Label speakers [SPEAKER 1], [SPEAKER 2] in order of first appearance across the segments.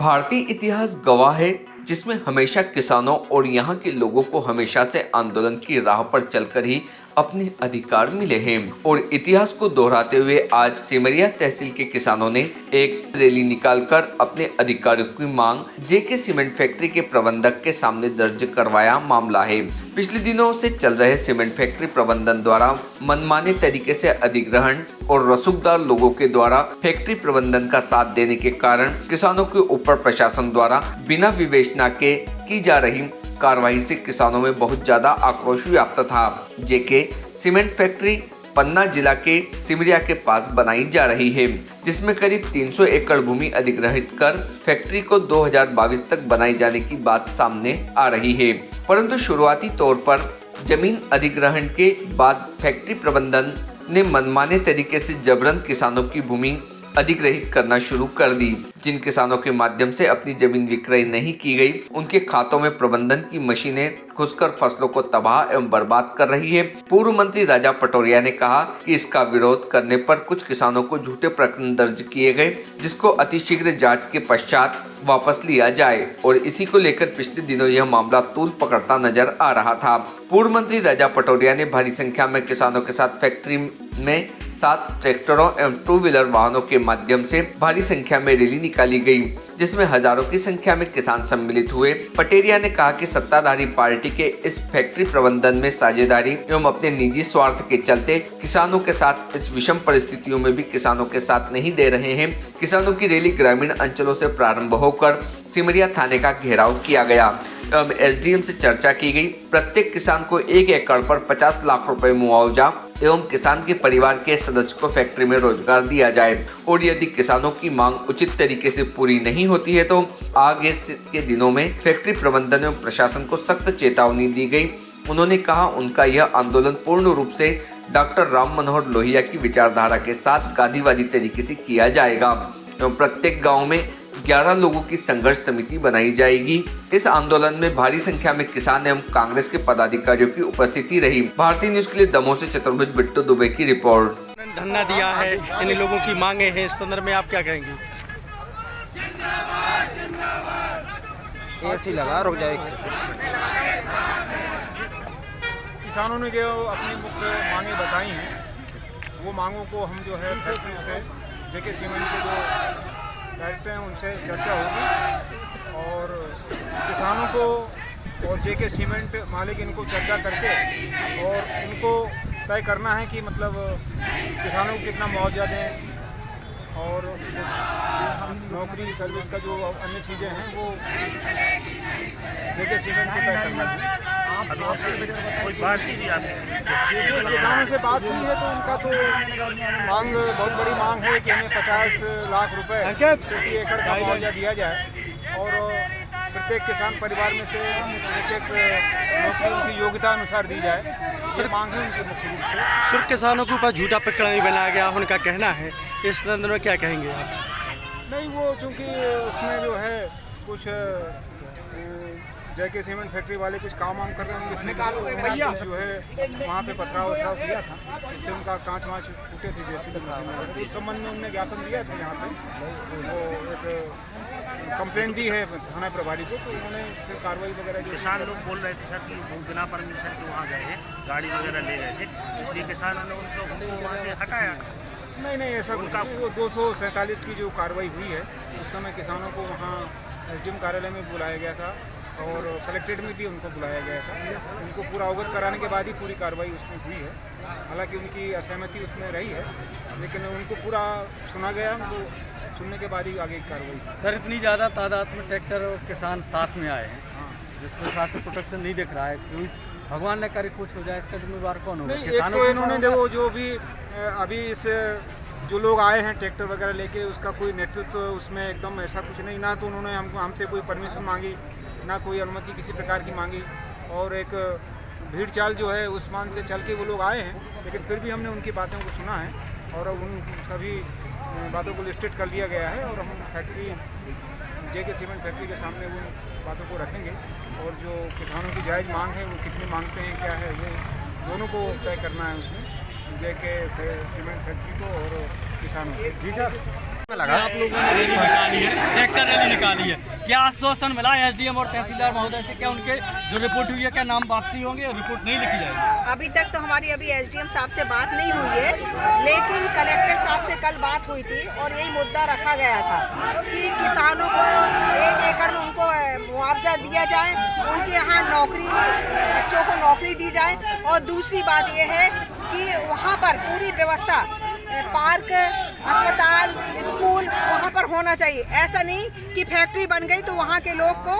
[SPEAKER 1] भारतीय इतिहास गवाह है जिसमें हमेशा किसानों और यहाँ के लोगों को हमेशा से आंदोलन की राह पर चलकर ही अपने अधिकार मिले हैं। और इतिहास को दोहराते हुए आज सिमरिया तहसील के किसानों ने एक रैली निकालकर अपने अधिकारों की मांग जेके सीमेंट फैक्ट्री के प्रबंधक के सामने दर्ज करवाया मामला है। पिछले दिनों से चल रहे सीमेंट फैक्ट्री प्रबंधन द्वारा मनमाने तरीके से अधिग्रहण और रसूखदार लोगों के द्वारा फैक्ट्री प्रबंधन का साथ देने के कारण किसानों के ऊपर प्रशासन द्वारा बिना विवेचना के की जा रही कार्रवाई से किसानों में बहुत ज्यादा आक्रोश व्याप्त था। जेके सीमेंट फैक्ट्री पन्ना जिला के सिमरिया के पास बनाई जा रही है, जिसमें करीब 300 एकड़ भूमि अधिग्रहित कर फैक्ट्री को 2022 तक बनाई जाने की बात सामने आ रही है। परंतु शुरुआती तौर पर जमीन अधिग्रहण के बाद फैक्ट्री प्रबंधन ने मनमाने तरीके से जबरन किसानों की भूमि अधिग्रहित करना शुरू कर दी। जिन किसानों के माध्यम से अपनी जमीन विक्रय नहीं की गई, उनके खातों में प्रबंधन की मशीनें घुसकर फसलों को तबाह एवं बर्बाद कर रही है। पूर्व मंत्री राजा पटोरिया ने कहा कि इसका विरोध करने पर कुछ किसानों को झूठे प्रकरण दर्ज किए गए, जिसको अतिशीघ्र जांच के पश्चात वापस लिया जाए। और इसी को लेकर पिछले दिनों यह मामला तूल पकड़ता नजर आ रहा था। पूर्व मंत्री राजा पटोरिया ने भारी संख्या में किसानों के साथ फैक्ट्री में 7 ट्रैक्टरों एवं 2 व्हीलर वाहनों के माध्यम से भारी संख्या में रैली निकाली गई, जिसमें हजारों की संख्या में किसान सम्मिलित हुए। पटेरिया ने कहा कि सत्ताधारी पार्टी के इस फैक्ट्री प्रबंधन में साझेदारी एवं अपने निजी स्वार्थ के चलते किसानों के साथ इस विषम परिस्थितियों में भी किसानों के साथ नहीं दे रहे हैं। किसानों की रैली ग्रामीण अंचलों से प्रारंभ होकर सिमरिया थाने का घेराव किया गया एवं एसडीएम से चर्चा की गई। प्रत्येक किसान को 1 एकड़ पर 50 लाख रुपए मुआवजा एवं किसान के परिवार के सदस्य को फैक्ट्री में रोजगार दिया जाए। और यदि किसानों की मांग उचित तरीके से पूरी नहीं होती है तो आगे के दिनों में फैक्ट्री प्रबंधन एवं प्रशासन को सख्त चेतावनी दी गई। उन्होंने कहा उनका यह आंदोलन पूर्ण रूप से डॉक्टर राम मनोहर लोहिया की विचारधारा के साथ गांधीवादी तरीके से किया जाएगा एवं प्रत्येक गाँव में 11 लोगों की संघर्ष समिति बनाई जाएगी। इस आंदोलन में भारी संख्या में किसान एवं कांग्रेस के पदाधिकारियों की उपस्थिति रही। भारतीय न्यूज के लिए दमोह से चतुर्भुज बिट्टू दुबे की रिपोर्ट।
[SPEAKER 2] धरना दिया है, इन लोगों की मांगे हैं, इस संदर्भ में आप क्या कहेंगे?
[SPEAKER 3] ऐसे लगा रुक जाए।
[SPEAKER 4] किसानों ने जो अपनी मुख्य मांगे बताई हैं, वो मांगों को हम जो है फैक्ट्री से जेके सीमेंट के जो डायरेक्टर हैं उनसे चर्चा होगी और किसानों को और जेके सीमेंट मालिक इनको चर्चा करके और इनको तय करना है कि मतलब किसानों को कितना मुआवजा दें और नौकरी सर्विस का जो अन्य चीज़ें हैं वो जेके सीमेंट को तय करना है।
[SPEAKER 2] कोई बात नहीं आपने
[SPEAKER 4] किसानों से बात हुई है तो उनका तो मांग बहुत बड़ी मांग है कि हमें 50 लाख रुपए प्रति एकड़ का मुआवजा दिया जाए और प्रत्येक किसान परिवार में से एक नौकरी उनकी योग्यता अनुसार दी जाए। सर मांग है उनकी मुख्य रूप से।
[SPEAKER 2] सिर्फ किसानों के ऊपर झूठा प्रकरण नहीं बनाया गया, उनका कहना है। इस संदर्भ में क्या कहेंगे आप?
[SPEAKER 4] नहीं, वो चूँकि उसमें जो है कुछ जेके सीमेंट फैक्ट्री वाले कुछ काम वाम कर रहे होंगे, जो है वहाँ पे पथराव किया था, इससे उनका कांच वाँच टूटे थे जैसे उस संबंध में उन्होंने ज्ञापन दिया था। यहाँ पे वो एक कंप्लेंट दी है थाना प्रभारी को, तो उन्होंने फिर कार्रवाई वगैरह।
[SPEAKER 5] किसान लोग बोल रहे थे सर कि वो बिना परमिशन के वहाँ गए हैं, गाड़ी वगैरह ले रहे थे, इसलिए किसानों ने उनको वहाँ से हटाया।
[SPEAKER 4] नहीं, ऐसा उनका 247 की जो कार्रवाई हुई है उस समय किसानों को वहाँ एसडीएम कार्यालय में बुलाया गया था और कलेक्ट्रेट में भी उनको बुलाया गया था। उनको पूरा अवगत कराने के बाद ही पूरी कार्रवाई उसमें हुई है। हालांकि उनकी असहमति उसमें रही है, लेकिन उनको पूरा सुना गया, उनको सुनने के बाद ही आगे की कार्रवाई।
[SPEAKER 3] सर इतनी ज़्यादा तादाद में ट्रैक्टर और किसान साथ में आए हैं, जिसके साथ से प्रोटेक्शन नहीं दिख रहा है, क्योंकि भगवान ने करे कुछ हो जाए, इसका जिम्मेवार कौन होगा?
[SPEAKER 4] किसानों को इन्होंने देखो जो भी अभी इस जो लोग आए हैं ट्रैक्टर वगैरह लेके, उसका कोई नेतृत्व उसमें एकदम ऐसा कुछ नहीं, ना तो उन्होंने हमसे कोई परमिशन मांगी, ना कोई अनुमति किसी प्रकार की मांगी। और एक भीड़ चाल जो है उस मान से चल के वो लोग आए हैं, लेकिन फिर भी हमने उनकी बातों को सुना है और उन सभी बातों को लिस्टेड कर लिया गया है और हम फैक्ट्री जेके सीमेंट फैक्ट्री के सामने उन बातों को रखेंगे और जो किसानों की जायज़ मांग है वो कितनी मांगते हैं, क्या है, ये दोनों को तय करना है उसमें, जेके सीमेंट फैक्ट्री को और किसानों को। जी सर।
[SPEAKER 3] आप लोगों ने रैली निकाली है, ट्रैक्टर रैली निकाली है, क्या आश्वासन मिला है एसडीएम और तहसीलदार महोदय से? क्या उनके जो रिपोर्ट हुई है क्या नाम वापसी होंगे और रिपोर्ट नहीं लिखी जाएगी?
[SPEAKER 6] अभी तक तो हमारी एसडीएम साहब से बात नहीं हुई है, लेकिन कलेक्टर साहब से कल बात हुई थी और यही मुद्दा रखा गया था कि किसानों को 1 एकड़ में उनको मुआवजा दिया जाए, उनके यहाँ नौकरी, बच्चों को नौकरी दी जाए। और दूसरी बात यह है कि वहाँ पर पूरी व्यवस्था, पार्क, अस्पताल, स्कूल वहाँ पर होना चाहिए। ऐसा नहीं कि फैक्ट्री बन गई तो वहाँ के लोग को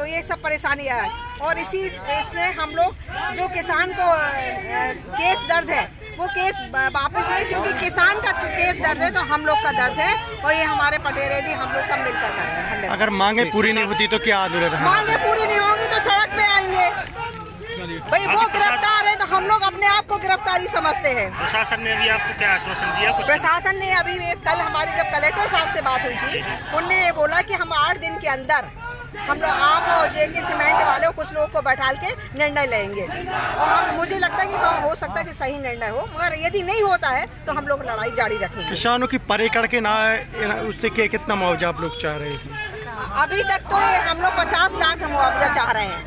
[SPEAKER 6] ये सब परेशानी आए। और इससे हम लोग जो किसान को केस दर्ज है वो केस वापस लें, क्योंकि किसान का केस दर्ज है तो हम लोग का दर्ज है और ये हमारे पटेरे जी हम लोग सब मिलकर कर रहे हैं। धन्यवाद।
[SPEAKER 2] अगर मांगे पूरी नहीं होती तो क्या आंदोलन?
[SPEAKER 6] मांगे पूरी नहीं होंगी तो सड़क पे आएंगे। भाई वो गिरफ्तार है तो हम लोग अपने आप को गिरफ्तारी समझते हैं।
[SPEAKER 5] प्रशासन ने अभी आपको क्या आश्वासन दिया? कुछ
[SPEAKER 6] प्रशासन ने अभी कल हमारी जब कलेक्टर साहब से बात हुई थी, उनने ये बोला कि हम 8 दिन के अंदर हम लोग आप और जेके सीमेंट वाले कुछ लोगों को बैठाल के निर्णय लेंगे। और मुझे लगता है कि हो सकता है कि सही निर्णय हो, मगर यदि नहीं होता है तो हम लोग लड़ाई जारी रखेंगे।
[SPEAKER 2] किसानों की पर एकड़ के ना उससे कितना मुआवजा आप लोग चाह रहे थे?
[SPEAKER 6] अभी तक तो हम लोग 50 लाख मुआवजा चाह रहे हैं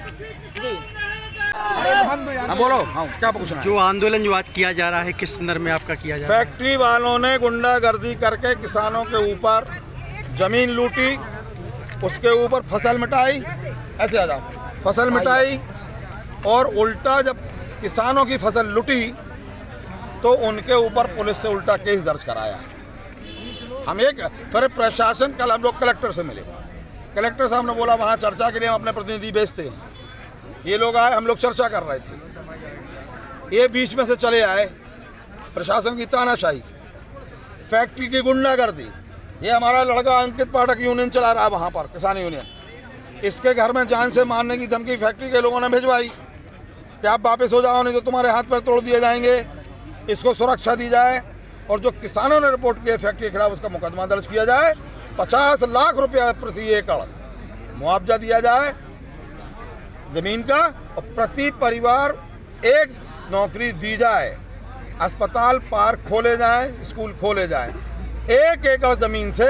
[SPEAKER 6] जी।
[SPEAKER 4] हाँ बोलो, हाँ क्या पूछना?
[SPEAKER 2] जो आंदोलन जो आज किया जा रहा है किस संदर्भ में आपका किया जा रहा है?
[SPEAKER 7] फैक्ट्री वालों ने गुंडागर्दी करके किसानों के ऊपर जमीन लूटी, उसके ऊपर फसल मिटाई, ऐसे आ जाओ, फसल मिटाई, और उल्टा जब किसानों की फसल लूटी तो उनके ऊपर पुलिस से उल्टा केस दर्ज कराया। हम फिर प्रशासन, कल हम लोग कलेक्टर से मिले, कलेक्टर साहब ने बोला वहाँ चर्चा के लिए हम अपने प्रतिनिधि भेजते हैं। ये लोग आए, हम लोग चर्चा कर रहे थे, ये बीच में से चले आए, प्रशासन की तानाशाही, फैक्ट्री की गुंडागर्दी। ये हमारा लड़का अंकित पाठक यूनियन चला रहा है वहाँ पर, किसान यूनियन, इसके घर में जान से मारने की धमकी फैक्ट्री के लोगों ने भिजवाई कि आप वापस हो जाओ नहीं तो तुम्हारे हाथ पैर तोड़ दिए जाएंगे, इसको सुरक्षा दी जाए। और जो किसानों ने रिपोर्ट किया फैक्ट्री के खिलाफ उसका मुकदमा दर्ज किया जाए, 50 लाख रुपया प्रति एकड़ मुआवजा दिया जाए जमीन का, और प्रति परिवार 1 नौकरी दी जाए, अस्पताल, पार्क खोले जाएं, स्कूल खोले जाएं। 1 एकड़ जमीन से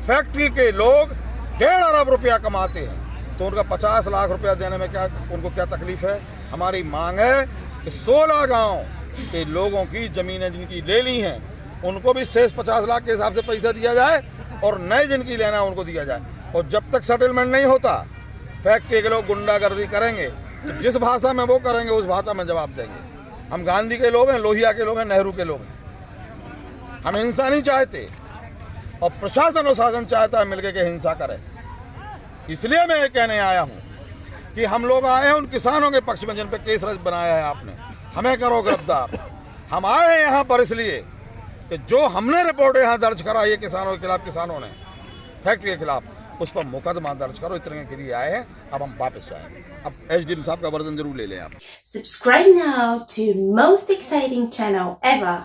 [SPEAKER 7] फैक्ट्री के लोग 1.5 अरब रुपया कमाते हैं, तो उनका 50 लाख रुपया देने में क्या उनको क्या तकलीफ है? हमारी मांग है कि 16 गांव के लोगों की ज़मीनें जिनकी ले ली हैं उनको भी शेष 50 लाख के हिसाब से पैसा दिया जाए और नए जिनकी लेना है उनको दिया जाए। और जब तक सेटलमेंट नहीं होता फैक्ट्री के लोग गुंडागर्दी करेंगे, तो जिस भाषा में वो करेंगे उस भाषा में जवाब देंगे। हम गांधी के लोग हैं, लोहिया के लोग हैं, नेहरू के लोग हैं, हम हिंसा नहीं चाहते और प्रशासन और शासन चाहता है मिलकर के हिंसा करे। इसलिए मैं ये कहने आया हूँ कि हम लोग आए हैं उन किसानों के पक्ष में जिन पे केस रज बनाया है आपने, हमें करो गिरफ्तार। हम आए हैं यहाँ पर इसलिए कि जो हमने रिपोर्ट यहाँ दर्ज कराई है किसानों के खिलाफ, किसानों ने फैक्ट्री के खिलाफ, उस पर मुकदमा दर्ज करो, इतने के लिए आए हैं। अब हम वापस जाएंगे, अब एसडीएम साहब का वर्जन जरूर ले लें आप।
[SPEAKER 8] Subscribe now to most exciting channel ever.